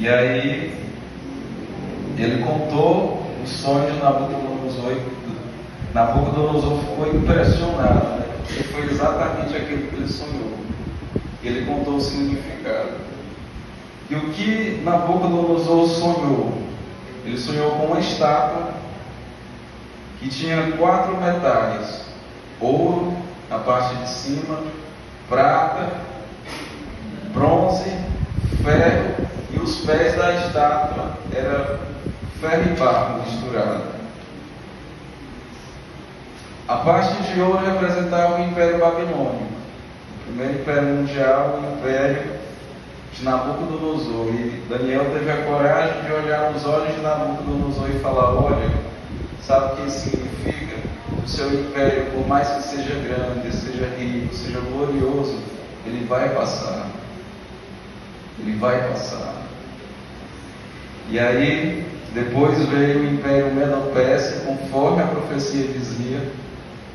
E aí ele contou o sonho de Nabucodonosor. Nabucodonosor ficou impressionado, né? Porque foi exatamente aquilo que ele sonhou. Ele contou o significado. E o que Nabucodonosor sonhou? Ele sonhou com uma estátua que tinha 4 metais: ouro na parte de cima, prata, bronze, ferro, e os pés da estátua eram ferro e barro misturado. A parte de ouro representava o Império Babilônico, o primeiro Império Mundial, o Império de Nabucodonosor. E Daniel teve a coragem de olhar nos olhos de Nabucodonosor e falar: olha, sabe o que isso significa? O seu império, por mais que seja grande, seja rico, seja glorioso, ele vai passar. Ele vai passar. E aí, depois veio o Império Medo-Persa, conforme a profecia dizia,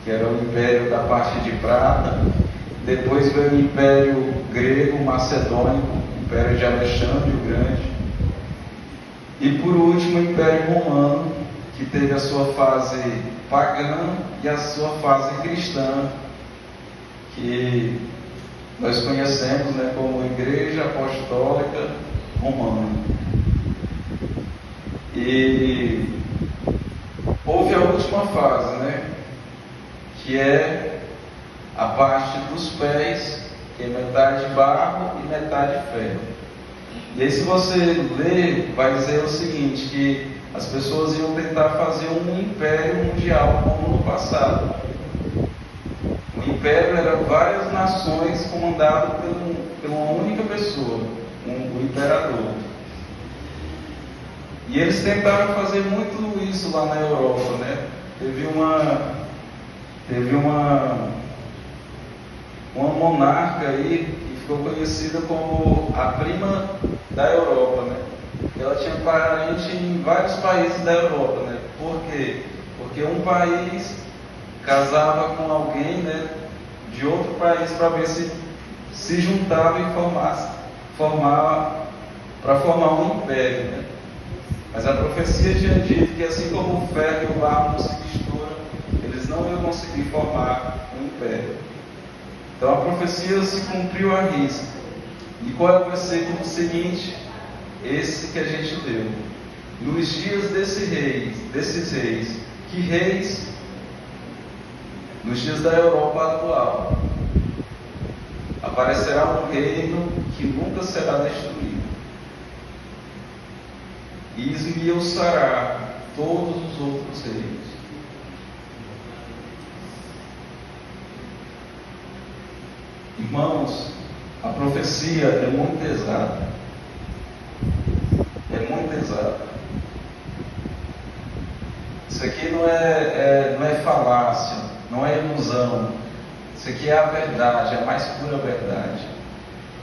que era o império da parte de prata. Depois veio o Império Grego Macedônico, o Império de Alexandre o Grande. E por último, o Império Romano, que teve a sua fase pagã e a sua fase cristã, que nós conhecemos, né, como Igreja Apostólica Romana. E houve a última fase, né, que é a parte dos pés, que é metade barro e metade ferro. E aí, se você ler, vai dizer o seguinte, que as pessoas iam tentar fazer um império mundial como no passado. O império era várias nações comandado por uma única pessoa, o imperador. E eles tentaram fazer muito isso lá na Europa, né? Teve uma monarca aí que ficou conhecida como a prima da Europa, né? Ela tinha parente em vários países da Europa, né? Por quê? Porque um país casava com alguém, né, de outro país para ver se juntava e para formar um império, né? Mas a profecia tinha dito que assim como o ferro e o barro não se misturam, eles não iam conseguir formar um império. Então a profecia se cumpriu à risca. E qual é o versículo seguinte? Esse que a gente leu. Nos dias desses reis, que reis? Nos dias da Europa atual, aparecerá um reino que nunca será destruído, e esmiuçará todos os outros reinos. Irmãos, a profecia é muito exata. É muito exata. Isso aqui não é falácia, não é ilusão. Isso aqui é a verdade, é a mais pura verdade.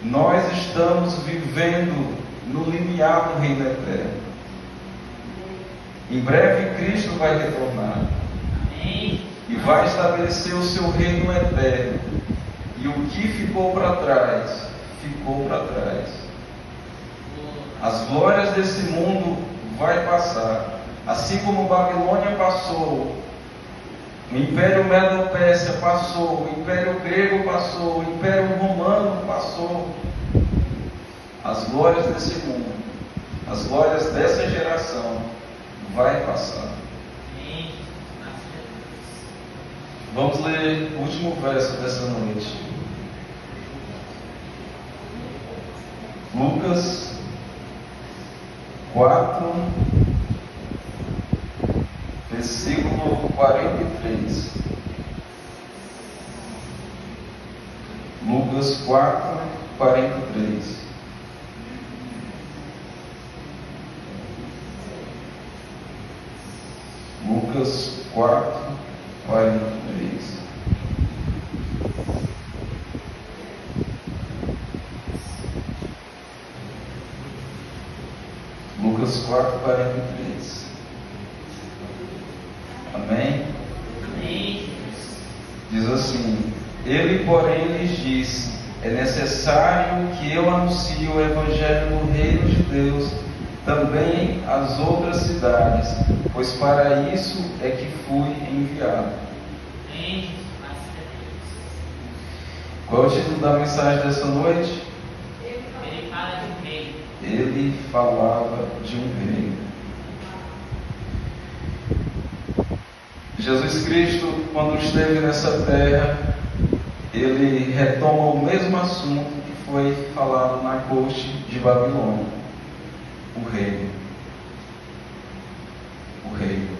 Nós estamos vivendo no limiar do reino eterno. Em breve Cristo vai retornar. Amém. E vai estabelecer o seu reino eterno. E o que ficou para trás, ficou para trás. As glórias desse mundo vai passar. Assim como Babilônia passou, o Império Medo-Persa passou, o Império Grego passou, o Império Romano passou. As glórias desse mundo, as glórias dessa geração vai passar. Vamos ler o último verso dessa noite. Lucas 4, versículo 43. Lucas 4, 43. Lucas 4, 43. Lucas 4, 43. Amém? Amém. Diz assim: ele, porém, lhes disse: é necessário que eu anuncie o Evangelho do Reino de Deus também às outras cidades, pois para isso é que fui enviado. Qual é o título da mensagem dessa noite? Ele fala de um reino. Ele falava de um reino. Jesus Cristo, quando esteve nessa terra, ele retoma o mesmo assunto que foi falado na corte de Babilônia: o reino. O reino.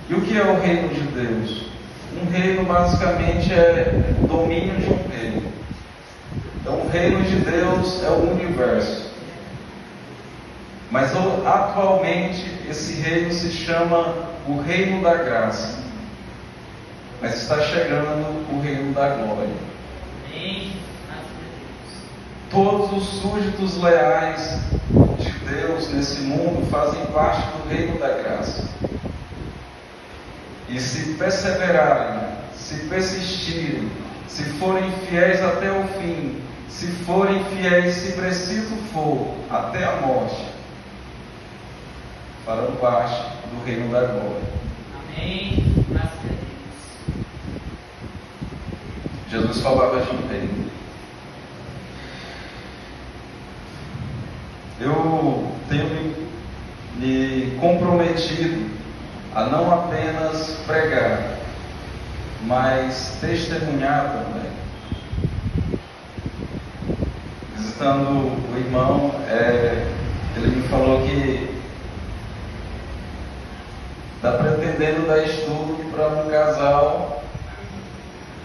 E o que é o reino de Deus? Um reino basicamente é o domínio de um reino. Então, o reino de Deus é o universo. Mas atualmente esse reino se chama o reino da graça. Mas está chegando o reino da glória. Todos os súditos leais de Deus nesse mundo fazem parte do reino da graça. E se perseverarem, se persistirem, se forem fiéis até o fim, se forem fiéis, se preciso for, até a morte, farão parte do reino da glória. Amém. Jesus falava de um reino. Eu tenho me comprometido a não apenas pregar, mas testemunhar também. Visitando o irmão, ele me falou que está pretendendo dar estudo para um casal